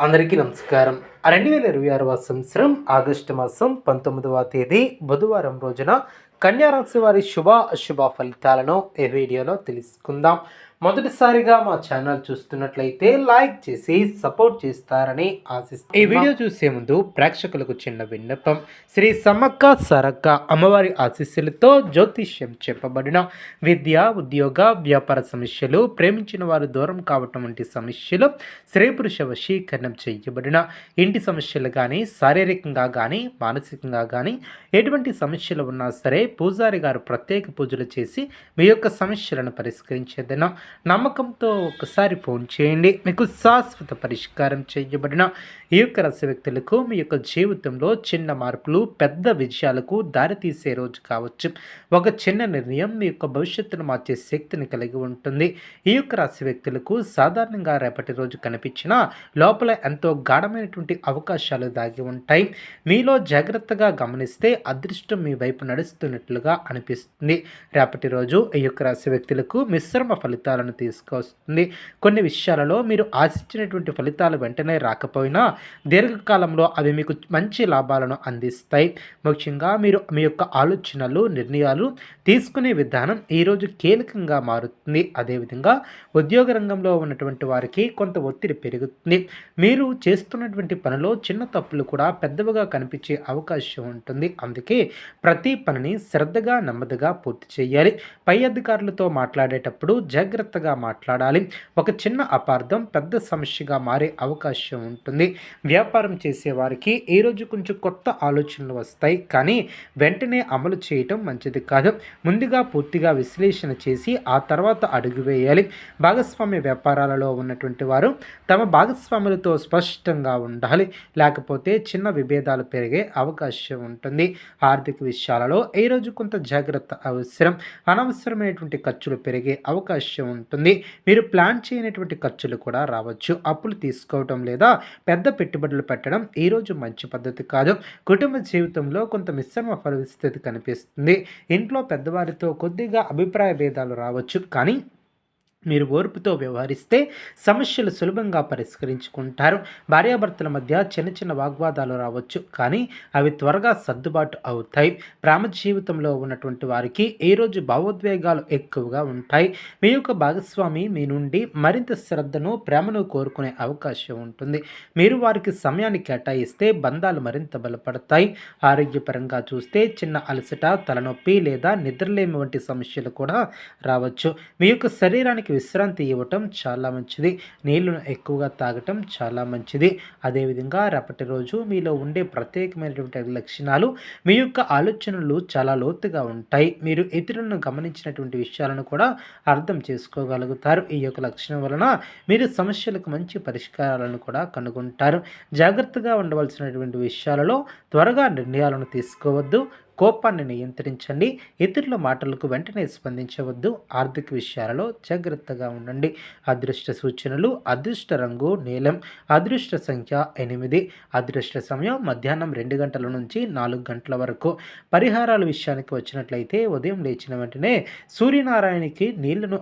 అందరికీ నమస్కారం. 2026 సంవత్సరం ఆగస్టు మాసం 19వ తేదీ బుధవారం రోజున కన్యా రాశి వారి శుభ అశుభ ఫలితాలను ఈ వీడియోలో తెలుసుకుందాం. మొదటిసారిగా మా ఛానల్ చూస్తున్నట్లయితే లైక్ చేసి సపోర్ట్ చేస్తారని ఆశిస్తున్నాం. ఈ వీడియో చూసే ముందు ప్రేక్షకులకు చిన్న విన్నపం. శ్రీ సమ్మక్క సారక్క అమ్మవారి ఆశీస్సులతో జ్యోతిష్యం చెప్పబడిన విద్య, ఉద్యోగ, వ్యాపార సమస్యలు, ప్రేమించిన వారు దూరం కావటం వంటి సమస్యలు, స్త్రీ పురుష వశీకరణం చేయబడిన ఇంటి సమస్యలు కానీ, శారీరకంగా కానీ, మానసికంగా కానీ ఎటువంటి సమస్యలు ఉన్నా సరే పూజారి గారు ప్రత్యేక పూజలు చేసి మీ యొక్క సమస్యలను పరిష్కరించేదన నమ్మకంతో ఒకసారి ఫోన్ చేయండి. మీకు శాశ్వత పరిష్కారం చేయబడిన ఈ యొక్క రాశి వ్యక్తులకు మీ యొక్క జీవితంలో చిన్న మార్పులు పెద్ద విజయాలకు దారితీసే రోజు కావచ్చు. ఒక చిన్న నిర్ణయం మీ యొక్క భవిష్యత్తును మార్చే శక్తిని కలిగి ఉంటుంది. ఈ యొక్క రాశి వ్యక్తులకు సాధారణంగా రేపటి రోజు కనిపించిన లోపల ఎంతో గాఢమైనటువంటి అవకాశాలు దాగి ఉంటాయి. మీలో జాగ్రత్తగా గమనిస్తే అదృష్టం మీ వైపు నడుస్తున్నట్లుగా అనిపిస్తుంది. రేపటి రోజు ఈ యొక్క రాశి వ్యక్తులకు మిశ్రమ ఫలితాలను తీసుకొస్తుంది. కొన్ని విషయాలలో మీరు ఆశించినటువంటి ఫలితాలు వెంటనే రాకపోయినా దీర్ఘకాలంలో అవి మీకు మంచి లాభాలను అందిస్తాయి. ముఖ్యంగా మీరు మీ యొక్క ఆలోచనలు, నిర్ణయాలు తీసుకునే విధానం ఈరోజు కీలకంగా మారుతుంది. అదేవిధంగా ఉద్యోగ రంగంలో ఉన్నటువంటి వారికి కొంత ఒత్తిడి పెరుగుతుంది. మీరు చేస్తున్నటువంటి పనిలో చిన్న తప్పులు కూడా పెద్దవిగా కనిపించే అవకాశం ఉంటుంది. అందుకే ప్రతి పనిని శ్రద్ధగా నెమ్మదిగా పూర్తి చేయాలి. పై అధికారులతో మాట్లాడేటప్పుడు జాగ్రత్తగా మాట్లాడాలి. ఒక చిన్న అపార్థం పెద్ద సమస్యగా మారే అవకాశం ఉంటుంది. వ్యాపారం చేసే వారికి ఈరోజు కొంచెం కొత్త ఆలోచనలు వస్తాయి, కానీ వెంటనే అమలు చేయటం మంచిది కాదు. ముందుగా పూర్తిగా విశ్లేషణ చేసి ఆ తర్వాత అడుగు వేయాలి. భాగస్వామ్య వ్యాపారాలలో ఉన్నటువంటి వారు తమ భాగస్వాములతో స్పష్టంగా ఉండాలి, లేకపోతే చిన్న విభేదాలు పెరిగే అవకాశం ఉంటుంది. ఆర్థిక విషయాలలో ఈరోజు కొంత జాగ్రత్త అవసరం. అనవసరమైనటువంటి ఖర్చులు పెరిగే అవకాశం ఉంటుంది. మీరు ప్లాన్ చేయనటువంటి ఖర్చులు కూడా రావచ్చు. అప్పులు తీసుకోవటం లేదా పెద్ద పెట్టుబడులు పెట్టడం ఈరోజు మంచి పద్ధతి కాదు. కుటుంబ జీవితంలో కొంత మిశ్రమ పరిస్థితి కనిపిస్తుంది. ఇంట్లో పెద్దవారితో కొద్దిగా అభిప్రాయ భేదాలు రావచ్చు, కానీ మీరు ఓర్పుతో వ్యవహరిస్తే సమస్యలు సులభంగా పరిష్కరించుకుంటారు. భార్యాభర్తల మధ్య చిన్న చిన్న వాగ్వాదాలు రావచ్చు, కానీ అవి త్వరగా సర్దుబాటు అవుతాయి. ప్రేమ జీవితంలో ఉన్నటువంటి వారికి ఈరోజు భావోద్వేగాలు ఎక్కువగా ఉంటాయి. మీ యొక్క భాగస్వామి మీ నుండి మరింత శ్రద్ధను, ప్రేమను కోరుకునే అవకాశం ఉంటుంది. మీరు వారికి సమయాన్ని కేటాయిస్తే బంధాలు మరింత బలపడతాయి. ఆరోగ్యపరంగా చూస్తే చిన్న అలసట, తలనొప్పి లేదా నిద్రలేమి వంటి సమస్యలు కూడా రావచ్చు. మీ యొక్క శరీరానికి విశ్రాంతి ఇవ్వటం చాలా మంచిది. నీళ్లను ఎక్కువగా తాగటం చాలా మంచిది. అదేవిధంగా రేపటి రోజు మీలో ఉండే ప్రత్యేకమైనటువంటి లక్షణాలు మీ యొక్క ఆలోచనలు చాలా లోతుగా ఉంటాయి. మీరు ఇతరులను గమనించినటువంటి విషయాలను కూడా అర్థం చేసుకోగలుగుతారు. ఈ యొక్క లక్షణం వలన మీరు సమస్యలకు మంచి పరిష్కారాలను కూడా కనుగొంటారు. జాగ్రత్తగా ఉండవలసినటువంటి విషయాలలో త్వరగా నిర్ణయాలను తీసుకోవద్దు. కోపాన్ని నియంత్రించండి. ఇతరుల మాటలకు వెంటనే స్పందించవద్దు. ఆర్థిక విషయాలలో జాగ్రత్తగా ఉండండి. అదృష్ట సూచనలు: అదృష్ట రంగు నీలం, అదృష్ట సంఖ్య 8, అదృష్ట సమయం మధ్యాహ్నం 2 గంటల నుంచి 4 గంటల వరకు. పరిహారాల విషయానికి వచ్చినట్లయితే ఉదయం లేచిన వెంటనే సూర్యనారాయణకి నీళ్లను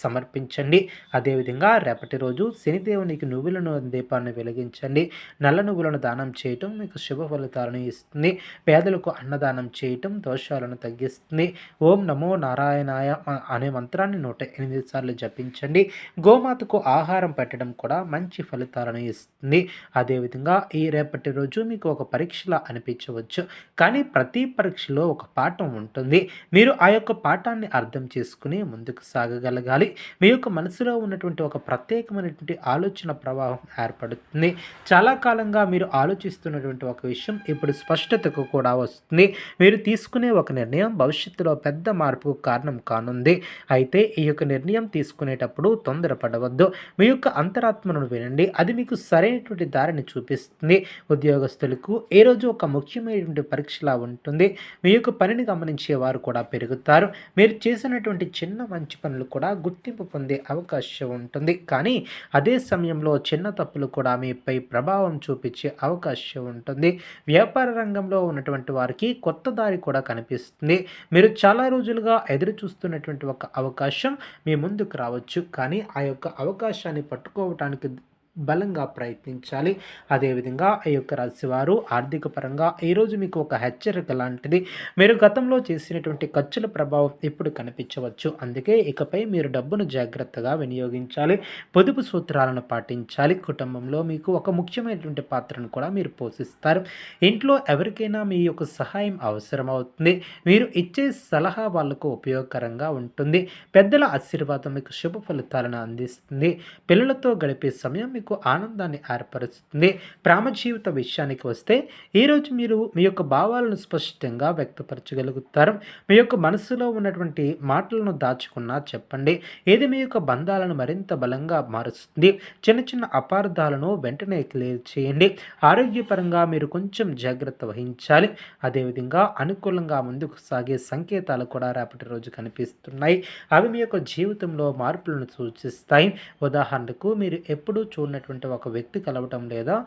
సమర్పించండి. అదేవిధంగా రేపటి రోజు శనిదేవునికి నువ్వులను దీపాన్ని వెలిగించండి. నల్ల నువ్వులను దానం చేయటం మీకు శుభ ఫలితాలను ఇస్తుంది. పేదలకు అన్నదానం చేయటం దోషాలను తగ్గిస్తుంది. ఓం నమో నారాయణాయ అనే మంత్రాన్ని 108 సార్లు జపించండి. గోమాతకు ఆహారం పెట్టడం కూడా మంచి ఫలితాలను ఇస్తుంది. అదేవిధంగా ఈ రేపటి రోజు మీకు ఒక పరీక్షలా అనిపించవచ్చు, కానీ ప్రతి పరీక్షలో ఒక పాఠం ఉంటుంది. మీరు ఆ యొక్క పాఠాన్ని అర్థం చేసుకుని ముందుకు సాగగలగాలి. మీ యొక్క మనసులో ఉన్నటువంటి ఒక ప్రత్యేకమైనటువంటి ఆలోచన ప్రవాహం ఏర్పడుతుంది. చాలా కాలంగా మీరు ఆలోచిస్తున్నటువంటి ఒక విషయం ఇప్పుడు స్పష్టతకు కూడా వస్తుంది. మీరు తీసుకునే ఒక నిర్ణయం భవిష్యత్తులో పెద్ద మార్పుకు కారణం కానుంది. అయితే ఈ యొక్క నిర్ణయం తీసుకునేటప్పుడు తొందరపడవద్దు. మీ యొక్క అంతరాత్మను వినండి, అది మీకు సరైనటువంటి దారిని చూపిస్తుంది. ఉద్యోగస్తులకు ఈ రోజు ఒక ముఖ్యమైనటువంటి పరీక్షలా ఉంటుంది. మీ యొక్క పనిని గమనించే వారు కూడా పెరుగుతారు. మీరు చేసినటువంటి చిన్న మంచి పనులు కూడా గుర్తింపు పొందే అవకాశం ఉంటుంది, కానీ అదే సమయంలో చిన్న తప్పులు కూడా మీపై ప్రభావం చూపించే అవకాశం ఉంటుంది. వ్యాపార రంగంలో ఉన్నటువంటి వారికి కొత్త దారి కూడా కనిపిస్తుంది. మీరు చాలా రోజులుగా ఎదురు చూస్తున్నటువంటి ఒక అవకాశం మీ ముందుకు రావచ్చు, కానీ ఆ యొక్క అవకాశాన్ని పట్టుకోవటానికి బలంగా ప్రయత్నించాలి. అదేవిధంగా ఈ యొక్క రాశివారు ఆర్థిక పరంగా ఈరోజు మీకు ఒక హెచ్చరిక లాంటిది. మీరు గతంలో చేసినటువంటి ఖర్చుల ప్రభావం ఇప్పుడు కనిపించవచ్చు. అందుకే ఇకపై మీరు డబ్బును జాగ్రత్తగా వినియోగించాలి. పొదుపు సూత్రాలను పాటించాలి. కుటుంబంలో మీకు ఒక ముఖ్యమైనటువంటి పాత్రను కూడా మీరు పోషిస్తారు. ఇంట్లో ఎవరికైనా మీ యొక్క సహాయం అవసరమవుతుంది. మీరు ఇచ్చే సలహా వాళ్ళకు ఉపయోగకరంగా ఉంటుంది. పెద్దల ఆశీర్వాదం మీకు శుభ ఫలితాలను అందిస్తుంది. పిల్లలతో గడిపే సమయం మీకు ఆనందాన్ని ఏర్పరుస్తుంది. ప్రేమ జీవిత విషయానికి వస్తే ఈరోజు మీరు మీ యొక్క భావాలను స్పష్టంగా వ్యక్తపరచగలుగుతారు. మీ యొక్క మనసులో ఉన్నటువంటి మాటలను దాచకుండా చెప్పండి. ఇది మీ యొక్క బంధాలను మరింత బలంగా మారుస్తుంది. చిన్న చిన్న అపార్థాలను వెంటనే క్లియర్ చేయండి. ఆరోగ్యపరంగా మీరు కొంచెం జాగ్రత్త వహించాలి. అదేవిధంగా అనుకూలంగా ముందుకు సాగే సంకేతాలు కూడా రేపటి రోజు కనిపిస్తున్నాయి. అవి మీ యొక్క జీవితంలో మార్పులను సూచిస్తాయి. ఉదాహరణకు మీరు ఎప్పుడూ చూడనటువంటి ఒక వ్యక్తి కలవటం లేదా